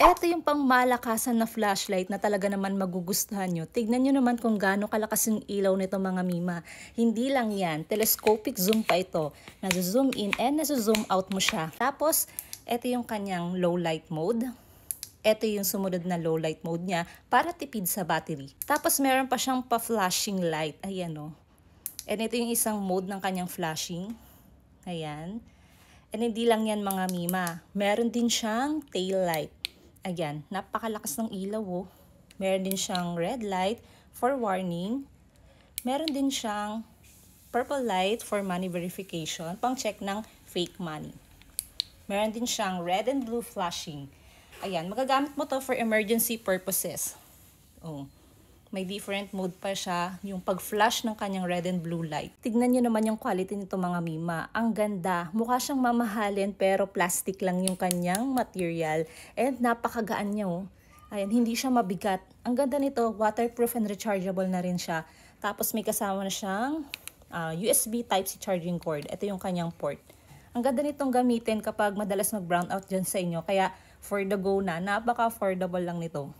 Eto yung pangmalakasan na flashlight na talaga naman magugustuhan nyo. Tignan nyo naman kung gaano kalakas yung ilaw nito mga mima. Hindi lang yan, telescopic zoom pa ito. Nazo-zoom in and nazo-zoom out mo siya. Tapos, eto yung kanyang low light mode. Eto yung sumunod na low light mode niya para tipid sa battery. Tapos meron pa siyang pa-flashing light. Ayan o. And ito yung isang mode ng kanyang flashing. Ayan. And hindi lang yan mga mima. Meron din siyang tail light. Ayan, napakalakas ng ilaw oh. Meron din siyang red light for warning. Meron din siyang purple light for money verification, pang check ng fake money. Meron din siyang red and blue flashing. Ayan, magagamit mo to for emergency purposes. Oh. May different mode pa siya, yung pag-flash ng kanyang red and blue light. Tignan nyo naman yung quality nito mga mima. Ang ganda. Mukha siyang mamahalin pero plastic lang yung kanyang material. And napakagaan niya oh. Ayan, hindi siya mabigat. Ang ganda nito, waterproof and rechargeable na rin siya. Tapos may kasama na siyang USB Type-C charging cord. Ito yung kanyang port. Ang ganda nitong gamitin kapag madalas mag-brownout dyan sa inyo. Kaya for the go na, napaka-affordable lang nito.